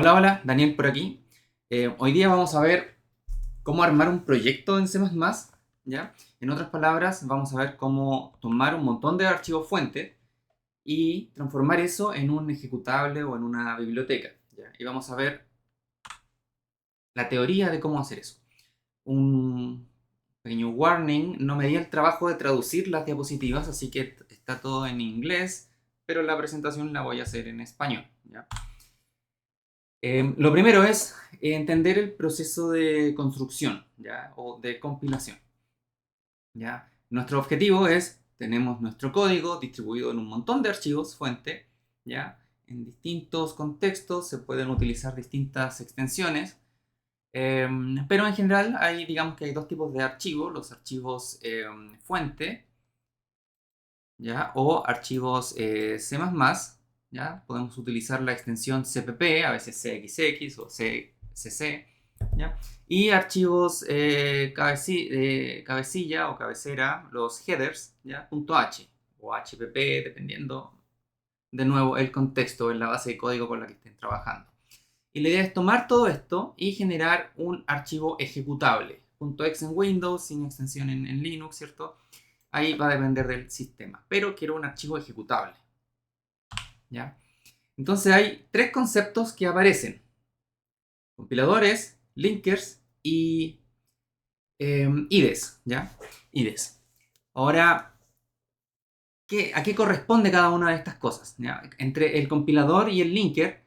Hola, hola, Daniel por aquí. Hoy día vamos a ver cómo armar un proyecto en C++, ¿ya? En otras palabras, vamos a ver cómo tomar un montón de archivos fuente y transformar eso en un ejecutable o en una biblioteca, ¿ya? Y vamos a ver la teoría de cómo hacer eso. Un pequeño warning, no me di el trabajo de traducir las diapositivas, así que está todo en inglés, pero la presentación la voy a hacer en español, ¿ya? Lo primero es entender el proceso de construcción, ¿ya? O de compilación, ¿ya? Nuestro objetivo es, tenemos nuestro código distribuido en un montón de archivos fuente, ¿ya? En distintos contextos se pueden utilizar distintas extensiones, pero en general hay, digamos que hay dos tipos de archivos, los archivos fuente, ¿ya? O archivos C++, ¿ya? Podemos utilizar la extensión CPP, a veces CXX o CCC, ¿ya? Y archivos cabecilla o cabecera, los headers, ¿ya? .h o HPP, dependiendo, de nuevo, el contexto en la base de código con la que estén trabajando. Y la idea es tomar todo esto y generar un archivo ejecutable. .exe en Windows, sin extensión en Linux, ¿cierto? Ahí va a depender del sistema. Pero quiero un archivo ejecutable, ¿ya? Entonces hay tres conceptos que aparecen. Compiladores, linkers y IDEs, ¿ya? IDEs. Ahora, ¿a qué corresponde cada una de estas cosas? ¿Ya? Entre el compilador y el linker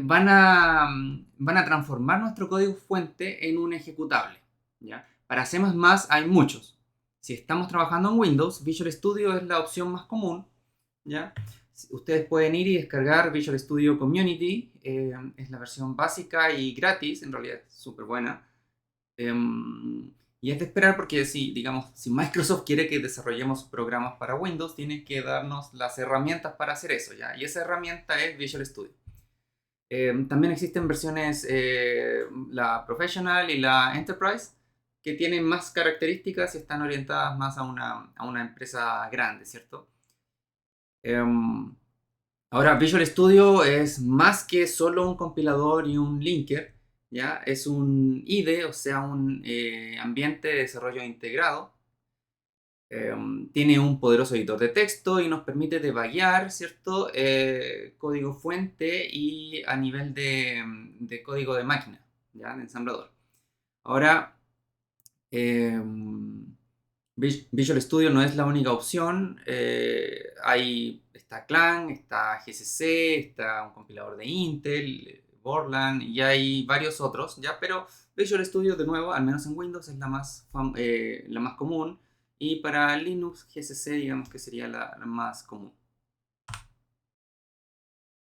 van a transformar nuestro código fuente en un ejecutable, ¿ya? Para C++ hay muchos. Si estamos trabajando en Windows, Visual Studio es la opción más común, ¿ya? Ustedes pueden ir y descargar Visual Studio Community, es la versión básica y gratis, en realidad es súper buena. Y es de esperar porque si, digamos, si Microsoft quiere que desarrollemos programas para Windows, tiene que darnos las herramientas para hacer eso, ¿ya? Y esa herramienta es Visual Studio. También existen versiones, la Professional y la Enterprise, que tienen más características y están orientadas más a una empresa grande, ¿cierto? Em, Ahora, Visual Studio es más que solo un compilador y un linker, ¿ya? Es un IDE, o sea, un ambiente de desarrollo integrado. Tiene un poderoso editor de texto y nos permite debuguear, ¿cierto? Código fuente y a nivel de código de máquina, ¿ya? De ensamblador. Ahora, Visual Studio no es la única opción. Está Clang, está GCC, está un compilador de Intel, Borland, y hay varios otros, ¿ya? Pero Visual Studio, de nuevo, al menos en Windows, es la más común. Y para Linux, GCC, digamos que sería la más común.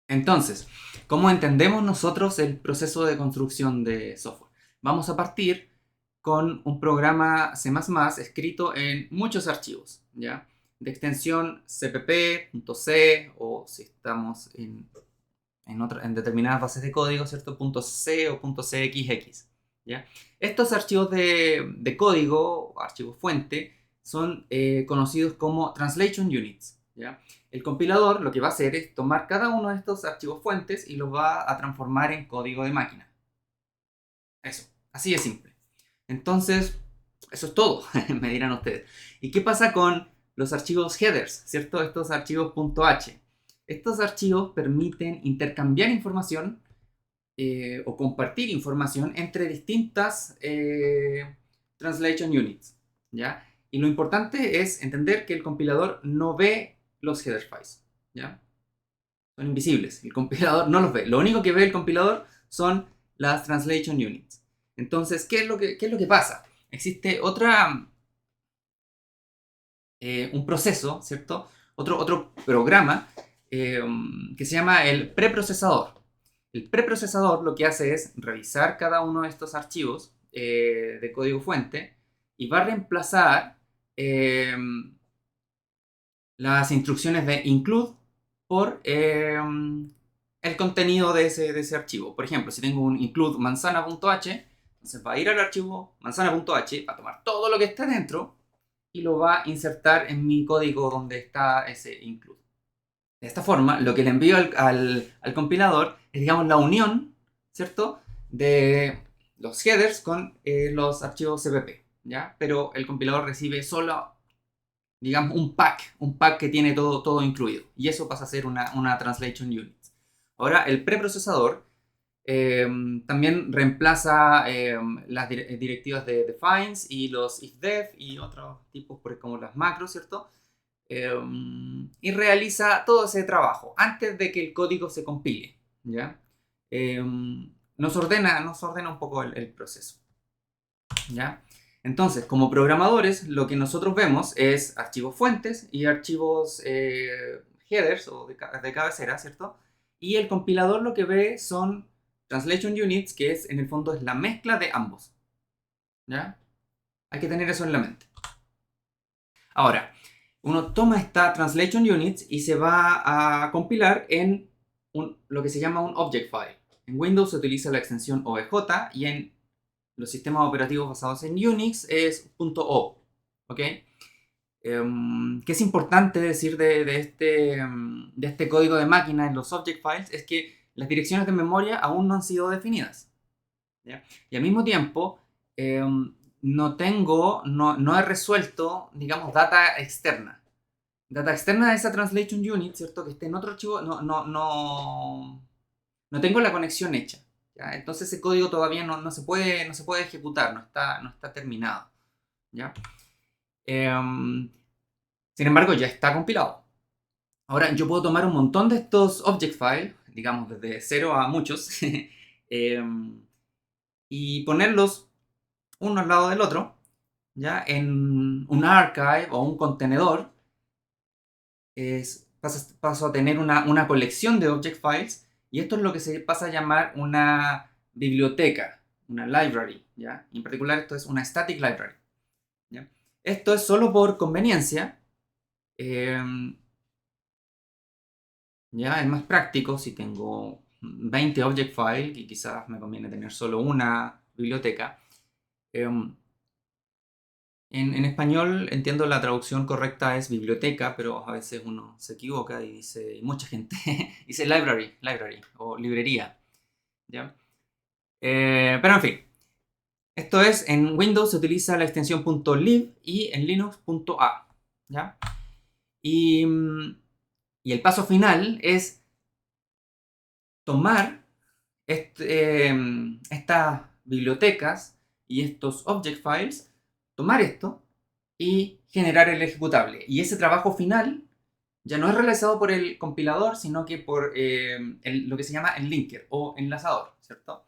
Entonces, ¿cómo entendemos nosotros el proceso de construcción de software? Vamos a partir con un programa C++ escrito en muchos archivos, ¿ya? De extensión cpp.c o si estamos en determinadas bases de código, ¿cierto? .c o .cxx, ¿ya? Estos archivos de código, archivos fuente, son conocidos como translation units, ¿ya? El compilador lo que va a hacer es tomar cada uno de estos archivos fuentes y los va a transformar en código de máquina. Eso, así de simple. Entonces, eso es todo, me dirán ustedes. ¿Y qué pasa con los archivos headers, ¿cierto? Estos archivos .h. Estos archivos permiten intercambiar información o compartir información entre distintas translation units, ¿ya? Y lo importante es entender que el compilador no ve los header files, ¿ya? Son invisibles, el compilador no los ve. Lo único que ve el compilador son las translation units. Entonces, ¿qué es lo que pasa? Existe un proceso, ¿cierto? Otro programa que se llama el preprocesador. El preprocesador lo que hace es revisar cada uno de estos archivos de código fuente y va a reemplazar las instrucciones de include por el contenido de ese archivo. Por ejemplo, si tengo un include manzana.h, entonces va a ir al archivo manzana.h, va a tomar todo lo que está dentro y lo va a insertar en mi código donde está ese include. De esta forma, lo que le envío al compilador es, digamos, la unión ¿cierto? De los headers con los archivos CPP, ¿ya? Pero el compilador recibe solo, digamos, un pack que tiene todo incluido. Y eso pasa a ser una translation unit. Ahora, el preprocesador también reemplaza las directivas de defines y los ifdef y otros tipos como las macros, ¿cierto? Y realiza todo ese trabajo antes de que el código se compile, ¿ya? Nos ordena un poco el proceso, ¿ya? Entonces, como programadores, lo que nosotros vemos es archivos fuentes y archivos headers o de cabecera, ¿cierto? Y el compilador lo que ve son translation units, que en el fondo es la mezcla de ambos, ¿ya? Hay que tener eso en la mente. Ahora, uno toma esta translation units y se va a compilar en lo que se llama un object file. En Windows se utiliza la extensión OBJ y en los sistemas operativos basados en Unix es .o, ¿ok? Que es importante decir de este código de máquina en los object files es que las direcciones de memoria aún no han sido definidas, ¿ya? Y al mismo tiempo no he resuelto, digamos, data externa. Data externa de esa translation unit, ¿cierto? Que esté en otro archivo, no tengo la conexión hecha, ¿ya? Entonces ese código todavía no se puede ejecutar, no está terminado, ¿ya? Sin embargo, ya está compilado. Ahora, yo puedo tomar un montón de estos object files, digamos desde cero a muchos, y ponerlos uno al lado del otro, ¿ya? En un archive o un contenedor. Paso a tener una colección de object files y esto es lo que se pasa a llamar una biblioteca, una library, ¿ya? Y en particular esto es una static library, ¿ya? Esto es solo por conveniencia, ya es más práctico si tengo 20 object files y quizás me conviene tener solo una biblioteca. En español entiendo la traducción correcta es biblioteca, pero a veces uno se equivoca y dice, mucha gente dice library o librería, ¿ya? Pero en fin, esto es, en Windows se utiliza la extensión .lib y en Linux .a, ¿ya? Y el paso final es tomar estas bibliotecas y estos object files, tomar esto y generar el ejecutable. Y ese trabajo final ya no es realizado por el compilador, sino que por lo que se llama el linker o enlazador, ¿cierto?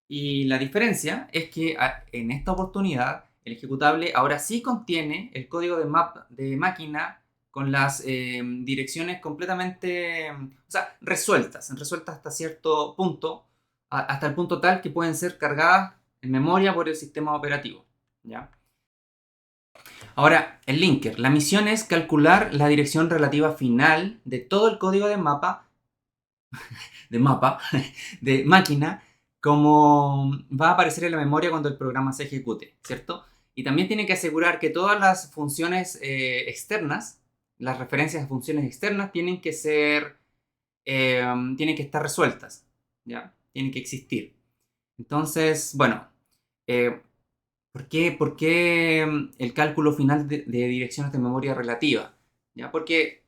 Y la diferencia es que en esta oportunidad el ejecutable ahora sí contiene el código de máquina con las direcciones completamente, o sea, resueltas hasta cierto punto, hasta el punto tal que pueden ser cargadas en memoria por el sistema operativo, ¿ya? Ahora, el linker. La misión es calcular la dirección relativa final de todo el código de mapa, de máquina, como va a aparecer en la memoria cuando el programa se ejecute, ¿cierto? Y también tiene que asegurar que todas las funciones externas, las referencias a funciones externas, tienen que estar resueltas, ¿ya? Tienen que existir. Entonces, bueno, eh, ¿por qué el cálculo final de direcciones de memoria relativa? ¿Ya? Porque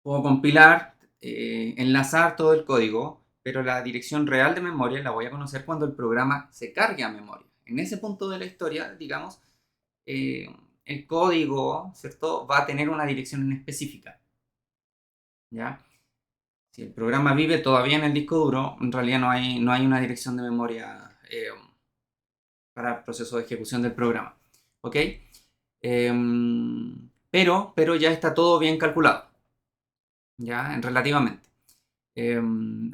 puedo compilar, enlazar todo el código, pero la dirección real de memoria la voy a conocer cuando el programa se cargue a memoria. En ese punto de la historia, digamos, eh, el código, ¿cierto?, va a tener una dirección en específica, ¿ya? Si el programa vive todavía en el disco duro, en realidad no hay una dirección de memoria para el proceso de ejecución del programa, ¿ok? Pero ya está todo bien calculado, ya, relativamente.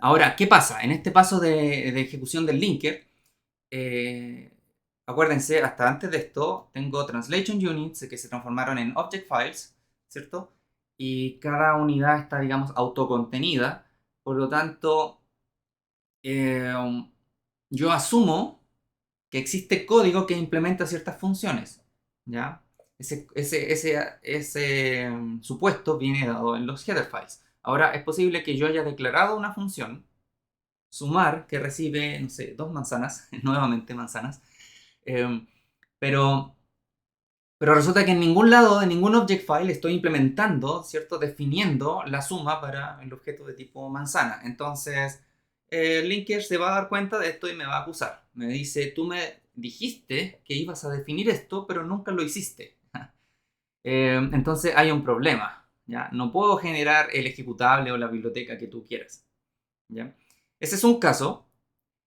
Ahora, ¿qué pasa? En este paso de ejecución del linker, eh, acuérdense, hasta antes de esto, tengo translation units que se transformaron en object files, ¿cierto? Y cada unidad está, digamos, autocontenida. Por lo tanto, yo asumo que existe código que implementa ciertas funciones, ¿ya? Ese supuesto, supuesto, viene dado en los header files. Ahora, es posible que yo haya declarado una función, ¿ya? Que implementa ciertas funciones, ¿ya? Y esa función, digamos, tiene que ser sumar que recibe, no sé, dos manzanas, nuevamente manzanas, em, pero, pero resulta que en ningún lado de ningún object file estoy implementando, ¿cierto? Definiendo la suma para el objeto de tipo manzana. Entonces, el linker se va a dar cuenta de esto y me va a acusar. Me dice, tú me dijiste que ibas a definir esto, pero nunca lo hiciste. Entonces hay un problema, ¿ya? No puedo generar el ejecutable o la biblioteca que tú quieras, ¿ya? Ese es un caso.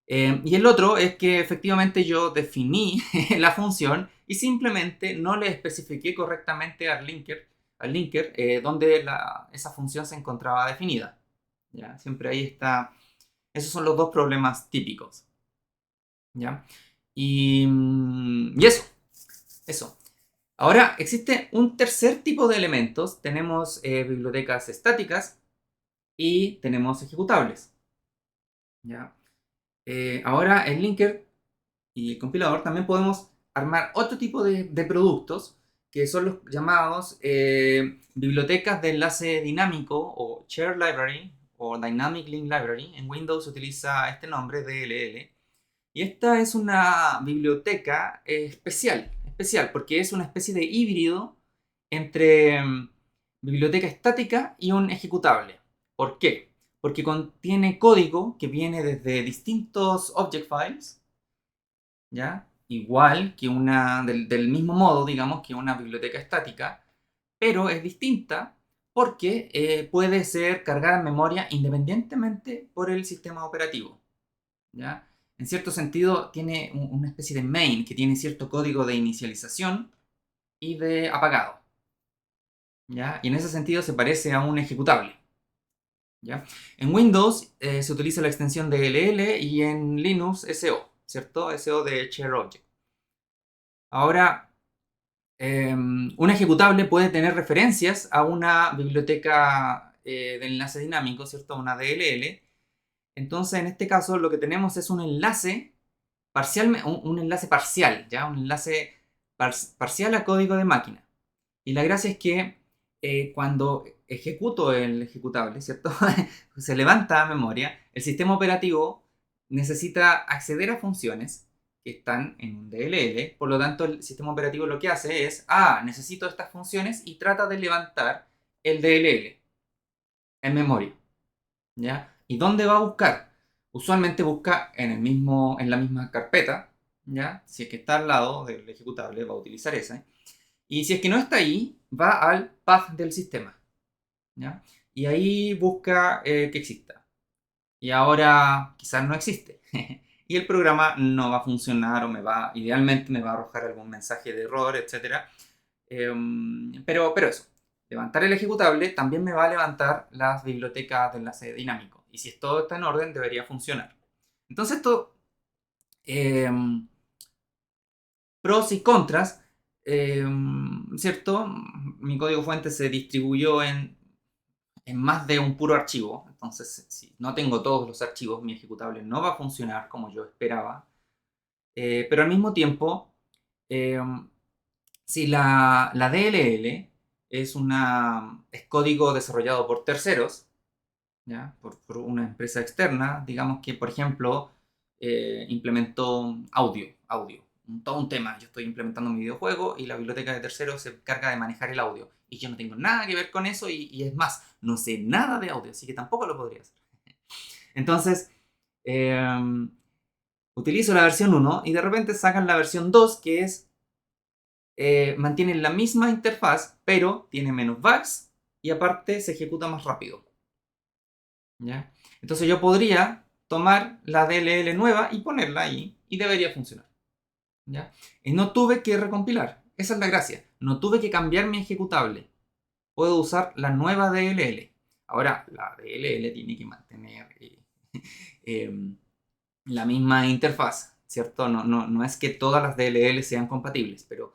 Y el otro es que efectivamente yo definí la función y simplemente no le especifiqué correctamente al linker donde esa función se encontraba definida, ¿ya? Siempre ahí está. Esos son los dos problemas típicos, ¿ya? Y eso. Ahora, existe un tercer tipo de elementos. Tenemos bibliotecas estáticas y tenemos ejecutables, ¿ya? Ahora, el linker y el compilador también podemos armar otro tipo de productos que son los llamados bibliotecas de enlace dinámico o Shared Library o Dynamic Link Library. En Windows se utiliza este nombre, DLL. Y esta es una biblioteca especial, porque es una especie de híbrido entre biblioteca estática y un ejecutable. ¿Por qué? Porque contiene código que viene desde distintos object files, ¿ya? Igual que del mismo modo, digamos, que una biblioteca estática, pero es distinta porque puede ser cargada en memoria independientemente por el sistema operativo, ¿ya? En cierto sentido, tiene una especie de main que tiene cierto código de inicialización y de apagado, ¿ya? Y en ese sentido se parece a un ejecutable, ¿ya? En Windows se utiliza la extensión de DLL y en Linux SO, ¿cierto? SO de Share Object. Ahora, un ejecutable puede tener referencias a una biblioteca de enlace dinámico, ¿cierto? Una DLL. Entonces, en este caso, lo que tenemos es un enlace un enlace parcial, ¿ya? Un enlace parcial a código de máquina. Y la gracia es que cuando ejecuto el ejecutable, ¿cierto? Se levanta a memoria, el sistema operativo necesita acceder a funciones que están en un DLL, por lo tanto el sistema operativo lo que hace es, necesito estas funciones y trata de levantar el DLL en memoria, ¿ya? ¿Y dónde va a buscar? Usualmente busca en la misma carpeta, ¿ya? Si es que está al lado del ejecutable, va a utilizar esa. Y si es que no está ahí, va al path del sistema, ¿ya? Y ahí busca que exista. Y ahora quizás no existe. Y el programa no va a funcionar o idealmente me va a arrojar algún mensaje de error, etc. Pero eso, levantar el ejecutable también me va a levantar las bibliotecas de enlace dinámico. Y si todo está en orden, debería funcionar. Entonces, esto, em, pros y contras, ¿cierto? Mi código fuente se distribuyó en más de un puro archivo. Entonces, si no tengo todos los archivos, mi ejecutable no va a funcionar como yo esperaba. Pero al mismo tiempo, em, si la DLL es código desarrollado por terceros, ¿ya? Por una empresa externa, digamos que, por ejemplo, implementó audio, todo un tema. Yo estoy implementando mi videojuego y la biblioteca de terceros se encarga de manejar el audio. Y yo no tengo nada que ver con eso y es más, no sé nada de audio, así que tampoco lo podría hacer. Entonces, eh, utilizo la versión 1 y de repente sacan la versión 2 que mantiene la misma interfaz, pero tiene menos bugs y aparte se ejecuta más rápido, ¿ya? Entonces yo podría tomar la DLL nueva y ponerla ahí y debería funcionar, ¿ya? Y no tuve que recompilar, esa es la gracia, no tuve que cambiar mi ejecutable, puedo usar la nueva DLL. Ahora, la DLL tiene que mantener em, la misma interfaz, ¿cierto? No es que todas las DLL sean compatibles, pero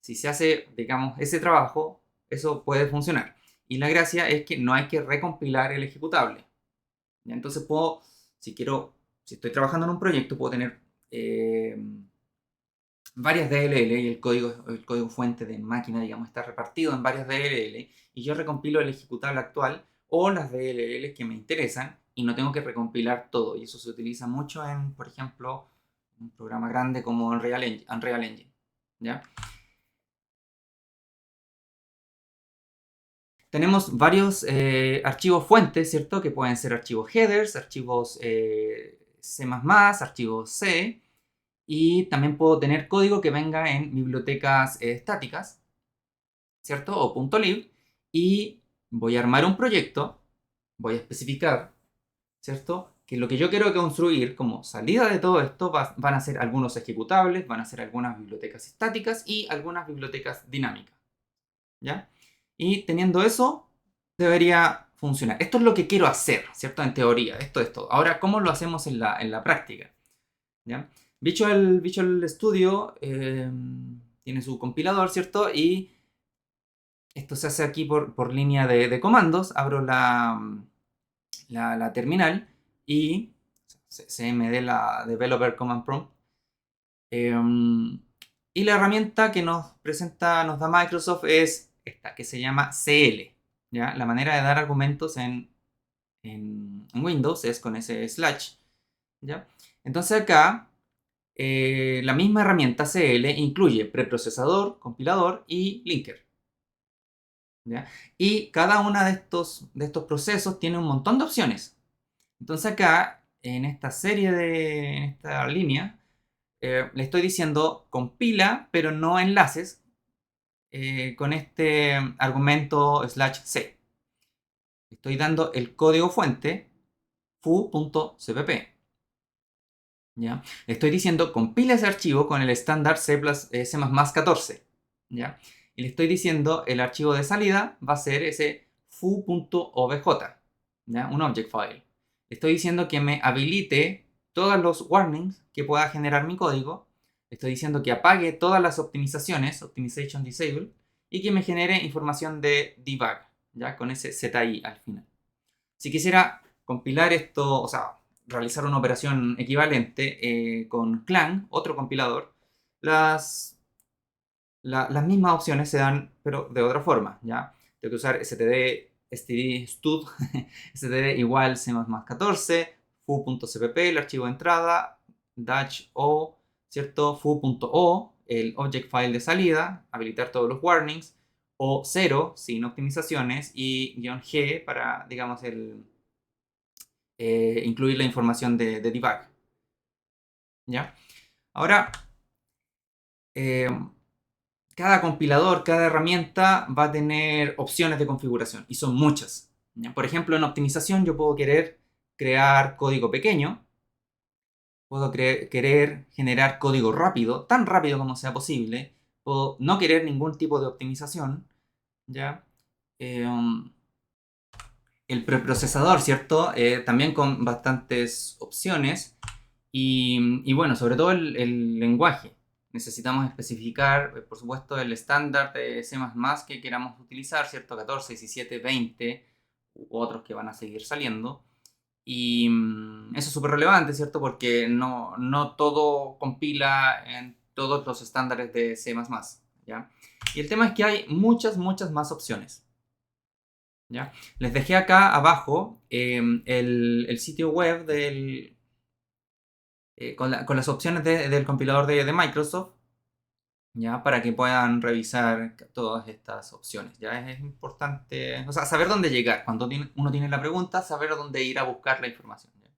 si se hace, digamos, ese trabajo, eso puede funcionar. Y la gracia es que no hay que recompilar el ejecutable, ¿ya? Entonces si estoy trabajando en un proyecto, puedo tener eh, varias DLL y el código fuente de máquina, digamos, está repartido en varias DLL y yo recompilo el ejecutable actual o las DLL que me interesan y no tengo que recompilar todo. Y eso se utiliza mucho en, por ejemplo, un programa grande como Unreal Engine, ¿ya? Tenemos varios archivos fuentes, ¿cierto? Que pueden ser archivos headers, archivos C++, archivos C. Y también puedo tener código que venga en bibliotecas estáticas, ¿cierto? O .lib. Y voy a armar un proyecto, voy a especificar, ¿cierto? Que lo que yo quiero construir como salida de todo esto van a ser algunos ejecutables, van a ser algunas bibliotecas estáticas y algunas bibliotecas dinámicas, ¿ya? Y teniendo eso, debería funcionar. Esto es lo que quiero hacer, ¿cierto? En teoría, esto es todo. Ahora, ¿cómo lo hacemos en la práctica? ¿Ya? Visual Studio tiene su compilador, ¿cierto? Y esto se hace aquí por línea de comandos. Abro la terminal y CMD, la Developer Command Prompt. Y la herramienta que nos presenta, nos da Microsoft es esta, que se llama CL. ¿Ya? La manera de dar argumentos en Windows es con ese slash. ¿Ya? Entonces acá la misma herramienta CL incluye preprocesador, compilador y linker. ¿Ya? Y cada uno de estos procesos tiene un montón de opciones. Entonces acá, en esta en esta línea, le estoy diciendo compila, pero no enlaces, con este argumento slash c. Estoy dando el código fuente foo.cpp. ¿Ya? Le estoy diciendo compila ese archivo con el estándar C++14. ¿Ya? Y le estoy diciendo el archivo de salida va a ser ese foo.obj, ¿ya? Un object file. Le estoy diciendo que me habilite todos los warnings que pueda generar mi código. Le estoy diciendo que apague todas las optimizaciones, optimization disable, y que me genere información de debug, ¿ya? Con ese ZI al final. Si quisiera compilar esto, o sea, realizar una operación equivalente con Clang, otro compilador, las mismas opciones se dan, pero de otra forma, ¿ya? Tengo que usar std stud, std igual c++14, foo.cpp, el archivo de entrada, dash o, ¿cierto? foo.o, el object file de salida, habilitar todos los warnings, o 0 sin optimizaciones, y -g para, digamos, incluir la información de debug, ¿ya? Ahora, eh, cada compilador, cada herramienta va a tener opciones de configuración y son muchas, ¿ya? Por ejemplo, en optimización yo puedo querer crear código pequeño, puedo querer generar código rápido, tan rápido como sea posible, puedo no querer ningún tipo de optimización, ¿ya? El preprocesador, ¿cierto? También con bastantes opciones. Y bueno, sobre todo el lenguaje. Necesitamos especificar, por supuesto, el estándar de C++ que queramos utilizar, ¿cierto? 14, 17, 20 u otros que van a seguir saliendo. Y eso es súper relevante, ¿cierto? Porque no todo compila en todos los estándares de C++, ¿ya? Y el tema es que hay muchas más opciones, ¿ya? Les dejé acá abajo el sitio web con las opciones del compilador de Microsoft, ¿ya? Para que puedan revisar todas estas opciones. Ya es importante, o sea, saber dónde llegar. Cuando uno tiene la pregunta, saber dónde ir a buscar la información. ¿Ya?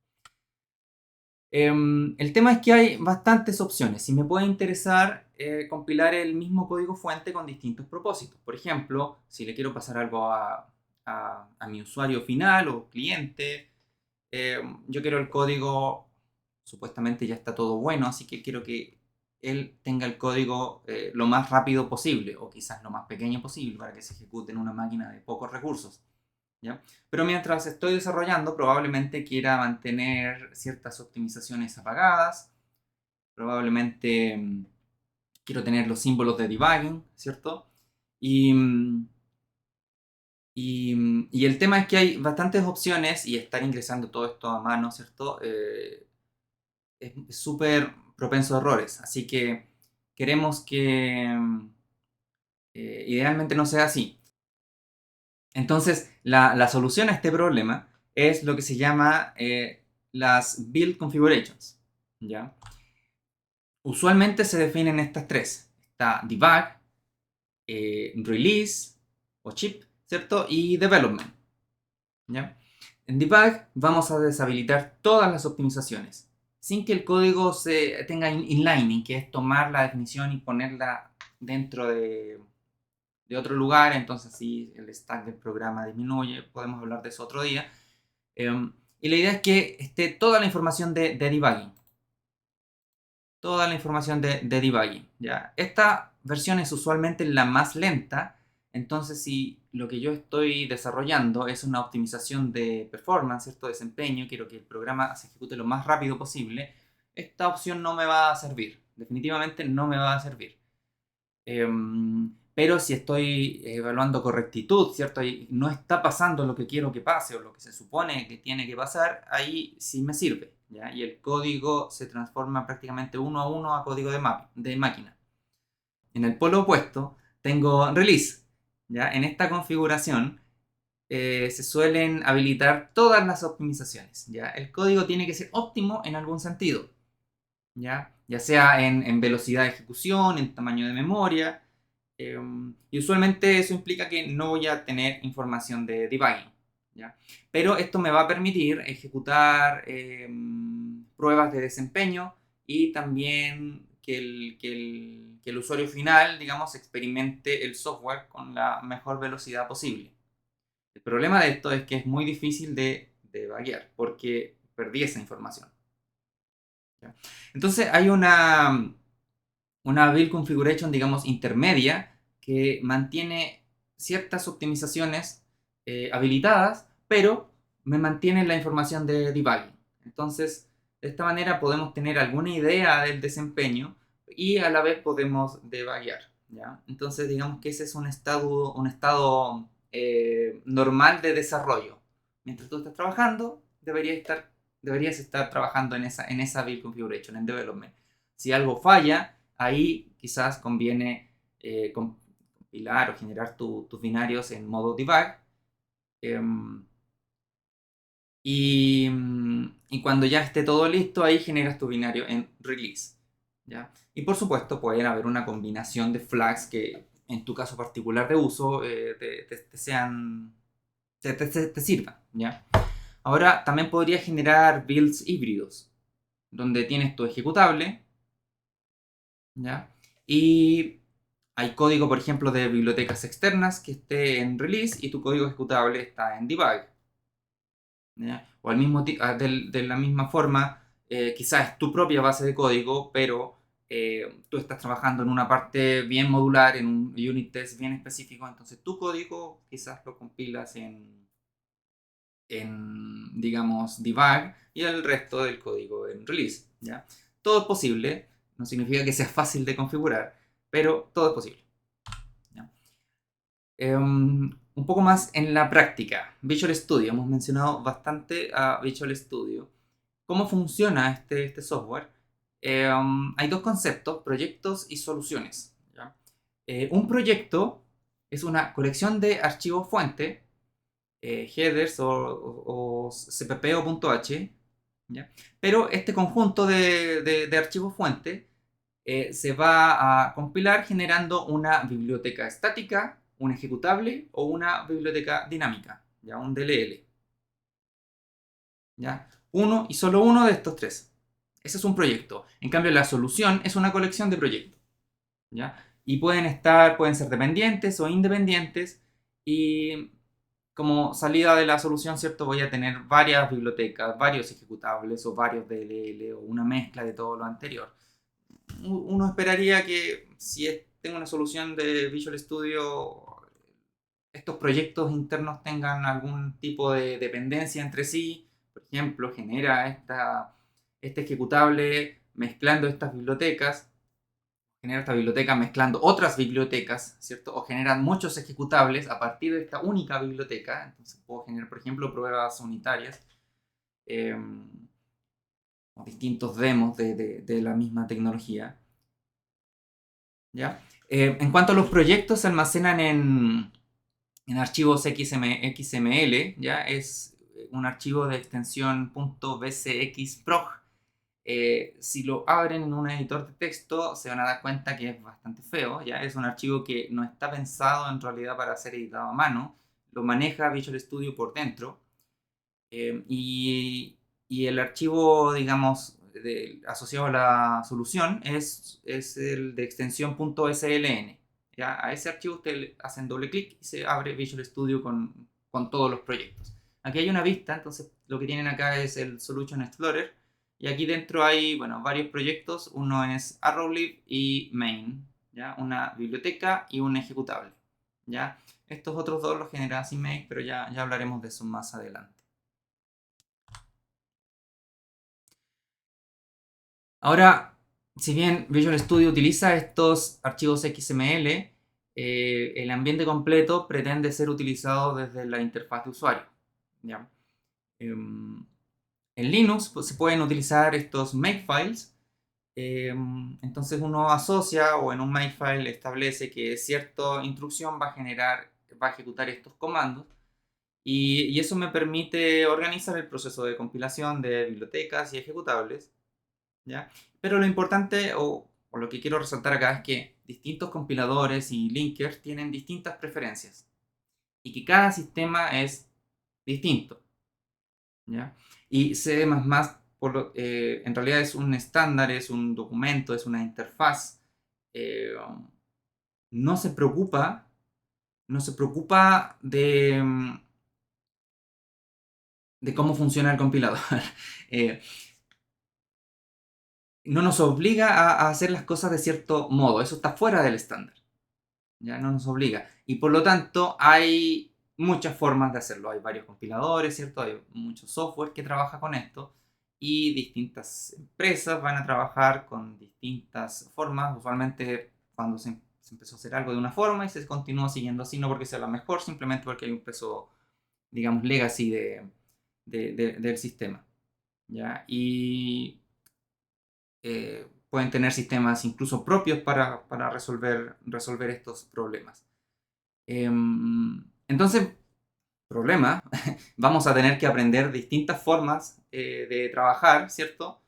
El tema es que hay bastantes opciones y me puede interesar compilar el mismo código fuente con distintos propósitos. Por ejemplo, si le quiero pasar algo a mi usuario final o cliente, yo quiero el código, supuestamente ya está todo bueno, así que quiero que él tenga el código lo más rápido posible, o quizás lo más pequeño posible, para que se ejecute en una máquina de pocos recursos, ¿ya? Pero mientras estoy desarrollando, probablemente quiera mantener ciertas optimizaciones apagadas, probablemente quiero tener los símbolos de debugging, ¿cierto? Y, y el tema es que hay bastantes opciones y estar ingresando todo esto a mano, ¿cierto? Es súper propenso a errores, así que queremos que idealmente no sea así. Entonces, la solución a este problema es lo que se llama las build configurations, ¿ya? Usualmente se definen estas tres. Está debug, release o chip, ¿cierto? Y development, ¿ya? En debug vamos a deshabilitar todas las optimizaciones sin que el código se tenga inlining, que es tomar la definición y ponerla dentro de otro lugar. Entonces si el stack del programa disminuye, podemos hablar de eso otro día. Y la idea es que esté toda la información de debugging. Toda la información de debugging, ¿ya? Esta versión es usualmente la más lenta. Entonces, si lo que yo estoy desarrollando es una optimización de performance, ¿cierto? Desempeño, quiero que el programa se ejecute lo más rápido posible, esta opción no me va a servir. Definitivamente no me va a servir. Pero si estoy evaluando correctitud, ¿cierto? Y no está pasando lo que quiero que pase o lo que se supone que tiene que pasar, ahí sí me sirve, ¿ya? Y el código se transforma prácticamente uno a uno a código de máquina. En el polo opuesto tengo release, ¿ya? En esta configuración se suelen habilitar todas las optimizaciones, ¿ya? El código tiene que ser óptimo en algún sentido, ya sea en velocidad de ejecución, en tamaño de memoria. Y usualmente eso implica que no voy a tener información de debugging, ¿ya? Pero esto me va a permitir ejecutar pruebas de desempeño y también que el usuario final, digamos, experimente el software con la mejor velocidad posible. El problema de esto es que es muy difícil de debuggear porque perdí esa información, ¿ya? Entonces hay una build configuration, digamos, intermedia que mantiene ciertas optimizaciones habilitadas, pero me mantiene la información de debugging. Entonces, de esta manera podemos tener alguna idea del desempeño y a la vez podemos debuguear, ¿ya? Entonces, digamos que ese es un estado normal de desarrollo. Mientras tú estás trabajando, deberías estar trabajando en esa build configuration, en development. Si algo falla, ahí quizás conviene compilar o generar tus binarios en modo debug. em, y cuando ya esté todo listo, ahí generas tu binario en release, ¿ya? Y por supuesto, pueden haber una combinación de flags que en tu caso particular de uso te sirvan, ¿ya? Ahora, también podría generar builds híbridos, donde tienes tu ejecutable, ¿ya? Y hay código, por ejemplo, de bibliotecas externas que esté en release y tu código ejecutable está en debug, ¿ya? O de la misma forma, quizás es tu propia base de código, pero tú estás trabajando en una parte bien modular, en un unit test bien específico, entonces tu código quizás lo compilas digamos, debug y el resto del código en release, ¿ya? Todo es posible, no significa que sea fácil de configurar, pero todo es posible, ¿ya? Un poco más en la práctica. Visual Studio, hemos mencionado bastante a Visual Studio. ¿Cómo funciona este software? Hay dos conceptos, proyectos y soluciones, ¿ya? Un proyecto es una colección de archivos fuente, headers o cpp o .h, ¿ya? Pero este conjunto de archivos fuente se va a compilar generando una biblioteca estática, un ejecutable o una biblioteca dinámica, ¿ya? Un DLL, ¿ya? Uno y solo uno de estos tres. Ese es un proyecto. En cambio, la solución es una colección de proyectos, ¿ya? Y pueden ser dependientes o independientes. Y como salida de la solución, ¿cierto? Voy a tener varias bibliotecas, varios ejecutables o varios DLL o una mezcla de todo lo anterior. Uno esperaría que si tengo una solución de Visual Studio, estos proyectos internos tengan algún tipo de dependencia entre sí. Por ejemplo, genera este ejecutable mezclando estas bibliotecas, genera esta biblioteca mezclando otras bibliotecas, ¿cierto? O generan muchos ejecutables a partir de esta única biblioteca. Entonces puedo generar, por ejemplo, pruebas unitarias eh, o distintos demos de la misma tecnología, ¿ya? En cuanto a los proyectos, se almacenan en archivos XML, ¿ya? un archivo de extensión .bcxprog. Si lo abren en un editor de texto, se van a dar cuenta que es bastante feo, ¿ya? Es un archivo que no está pensado en realidad para ser editado a mano, lo maneja Visual Studio por dentro, y el archivo, digamos, asociado a la solución es el de extensión .sln. ¿Ya? A ese archivo ustedes le hacen doble clic y se abre Visual Studio con todos los proyectos. Aquí hay una vista, entonces lo que tienen acá es el Solution Explorer. Y aquí dentro hay, bueno, varios proyectos. Uno es Arrowlib y Main, ¿ya? Una biblioteca y un ejecutable, ¿ya? Estos otros dos los genera CMake, pero ya hablaremos de eso más adelante. Ahora, si bien Visual Studio utiliza estos archivos XML, el ambiente completo pretende ser utilizado desde la interfaz de usuario, ¿ya? En Linux pues, se pueden utilizar estos makefiles. Entonces uno asocia o en un makefile establece que cierta instrucción va a ejecutar estos comandos, y eso me permite organizar el proceso de compilación de bibliotecas y ejecutables, ¿ya? Pero lo importante o lo que quiero resaltar acá es que distintos compiladores y linkers tienen distintas preferencias y que cada sistema es distinto, ¿ya? Y C++, en realidad es un estándar, es un documento, es una interfaz. eh, no se preocupa, no se preocupa de cómo funciona el compilador. Eh, no nos obliga a hacer las cosas de cierto modo, eso está fuera del estándar, ya no nos obliga. Y por lo tanto hay muchas formas de hacerlo, hay varios compiladores, ¿cierto? Hay mucho software que trabaja con esto y distintas empresas van a trabajar con distintas formas. Usualmente cuando se empezó a hacer algo de una forma y se continúa siguiendo así, no porque sea la mejor, simplemente porque hay un peso, digamos, legacy del sistema, ¿ya? Y pueden tener sistemas incluso propios para resolver estos problemas. Entonces, problema, vamos a tener que aprender distintas formas de trabajar, ¿cierto?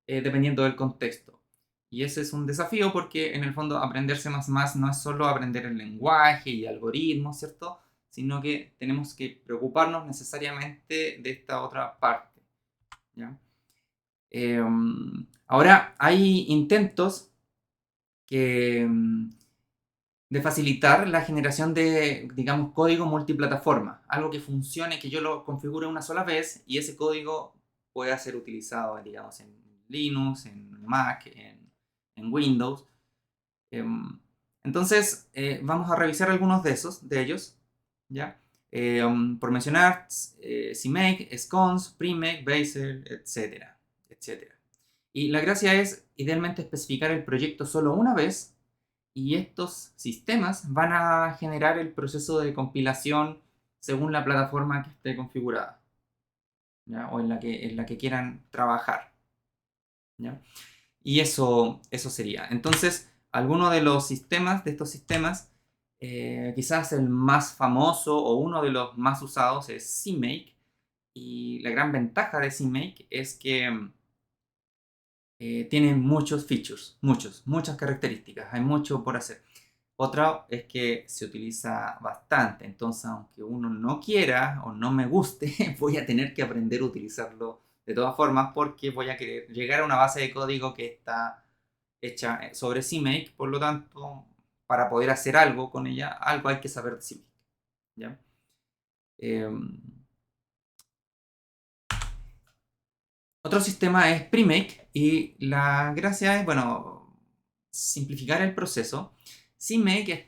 Dependiendo del contexto. Y ese es un desafío porque en el fondo aprender C++ no es solo aprender el lenguaje y algoritmos, ¿cierto? Sino que tenemos que preocuparnos necesariamente de esta otra parte, ¿ya? Ahora hay intentos de facilitar la generación de, digamos, código multiplataforma. Algo que funcione, que yo lo configure una sola vez y ese código pueda ser utilizado, digamos, en Linux, en Mac, en Windows. Entonces, vamos a revisar algunos de ellos, ¿ya? Por mencionar, CMake, Sconce, Premake, Bazel, etcétera, etcétera. Y la gracia es, idealmente, especificar el proyecto solo una vez y estos sistemas van a generar el proceso de compilación según la plataforma que esté configurada, ¿ya? O en la que quieran trabajar, ¿ya? Y eso sería. Entonces, alguno de estos sistemas, quizás el más famoso o uno de los más usados es CMake. Y la gran ventaja de CMake es que tiene muchos features, muchas características, hay mucho por hacer. Otra es que se utiliza bastante, entonces aunque uno no quiera o no me guste, voy a tener que aprender a utilizarlo de todas formas porque voy a querer llegar a una base de código que está hecha sobre CMake, por lo tanto, para poder hacer algo con ella, algo hay que saber de CMake, ¿ya? Em, Otro sistema es Premake y la gracia es, bueno, simplificar el proceso. CMake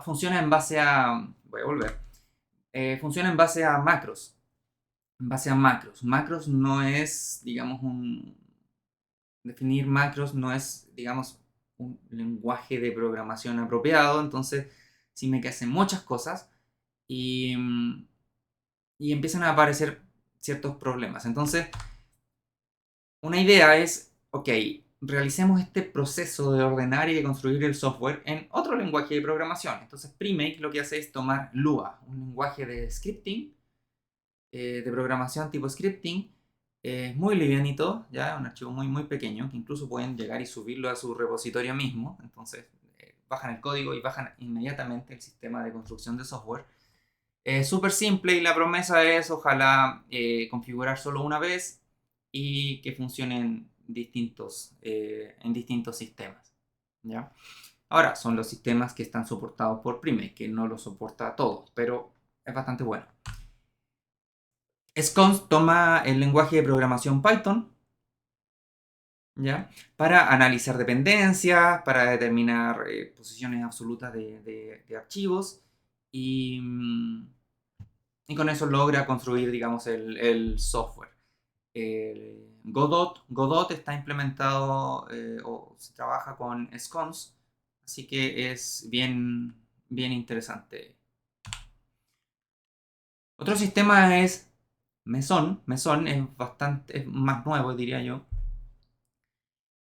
funciona en base a, voy a volver, funciona en base a macros. En base a macros. Macros no es, digamos, definir macros no es, digamos, un lenguaje de programación apropiado. Entonces, CMake hace muchas cosas y, y empiezan a aparecer ciertos problemas. Entonces, una idea es, ok, realicemos este proceso de ordenar y de construir el software en otro lenguaje de programación. Entonces, Premake lo que hace es tomar Lua, un lenguaje de scripting, de programación tipo scripting. Es muy livianito, ya, es un archivo muy, muy pequeño, que incluso pueden llegar y subirlo a su repositorio mismo. Entonces, bajan el código y bajan inmediatamente el sistema de construcción de software. Es súper simple y la promesa es, ojalá, configurar solo una vez y que funcione en distintos sistemas, ¿ya? Ahora, son los sistemas que están soportados por Prime, que no lo soporta a todos, pero es bastante bueno. Scones toma el lenguaje de programación Python, ¿ya? Para analizar dependencias, para determinar posiciones absolutas de archivos y, y con eso logra construir, digamos, el software. Godot está implementado o se trabaja con Scones, así que es bien, bien interesante. Otro sistema es Meson. Meson es más nuevo, diría yo.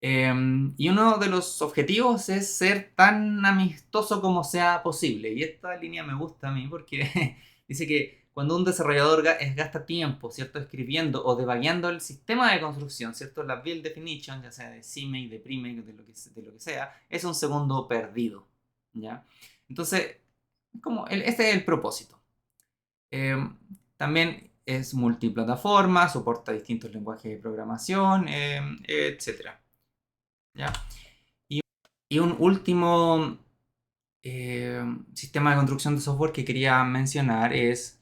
Y uno de los objetivos es ser tan amistoso como sea posible. Y esta línea me gusta a mí porque dice que cuando un desarrollador gasta tiempo, ¿cierto? Escribiendo o debugueando el sistema de construcción, ¿cierto? La build definition, ya sea de CMake, de Premake, de lo que sea, es un segundo perdido, ¿ya? Entonces, este es el propósito. También es multiplataforma, soporta distintos lenguajes de programación, etcétera. ¿Ya? Y un último sistema de construcción de software que quería mencionar es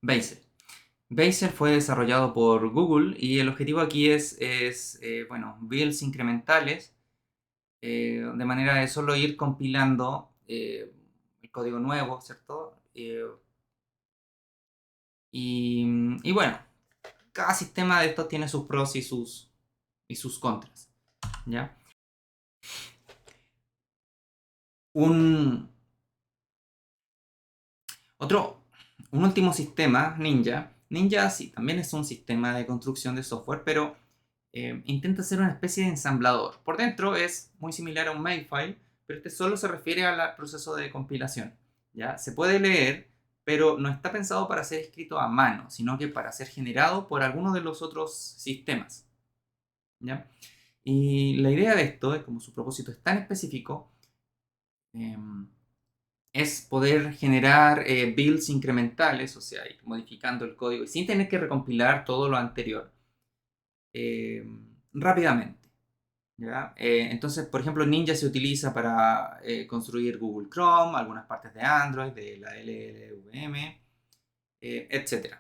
Bazel. Bazel fue desarrollado por Google y el objetivo aquí es bueno, builds incrementales, de manera de solo ir compilando el código nuevo, ¿cierto? Y bueno, cada sistema de estos tiene sus pros y sus contras, ¿ya? Un último sistema, Ninja. Ninja sí, también es un sistema de construcción de software, pero intenta ser una especie de ensamblador. Por dentro es muy similar a un Makefile, pero este solo se refiere al proceso de compilación. ¿Ya? Se puede leer, pero no está pensado para ser escrito a mano, sino que para ser generado por alguno de los otros sistemas. ¿Ya? Y la idea de esto, como su propósito es tan específico, es poder generar builds incrementales, o sea, ir modificando el código sin tener que recompilar todo lo anterior eh, rápidamente. ¿Ya? Entonces, por ejemplo, Ninja se utiliza para construir Google Chrome, algunas partes de Android, de la LLVM, etc.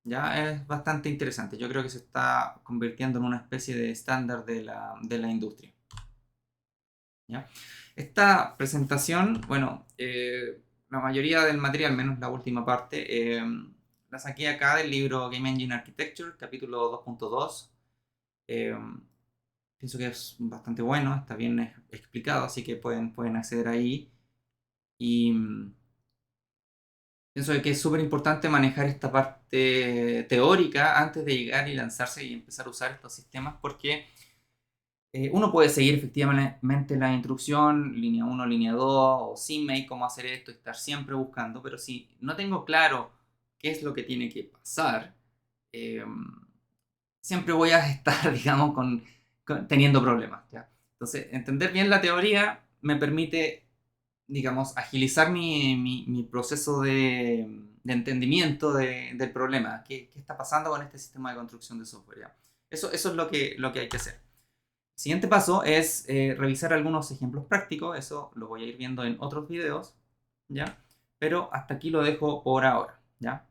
¿Ya? Es bastante interesante. Yo creo que se está convirtiendo en una especie de estándar de la industria. ¿Ya? Esta presentación, bueno, la mayoría del material, menos la última parte, la saqué acá del libro Game Engine Architecture, capítulo 2.2. Pienso que es bastante bueno, está bien explicado, así que pueden acceder ahí. Y pienso que es súper importante manejar esta parte teórica antes de llegar y lanzarse y empezar a usar estos sistemas, porque uno puede seguir efectivamente la instrucción, línea 1, línea 2, o CMake, cómo hacer esto, estar siempre buscando, pero si no tengo claro qué es lo que tiene que pasar, eh, siempre voy a estar, digamos, teniendo problemas, ¿ya? Entonces, entender bien la teoría me permite, digamos, agilizar mi proceso de entendimiento del problema. ¿Qué está pasando con este sistema de construcción de software? ¿Ya? Eso es lo que hay que hacer. Siguiente paso es revisar algunos ejemplos prácticos, eso lo voy a ir viendo en otros videos, ¿ya? Pero hasta aquí lo dejo por ahora, ¿ya?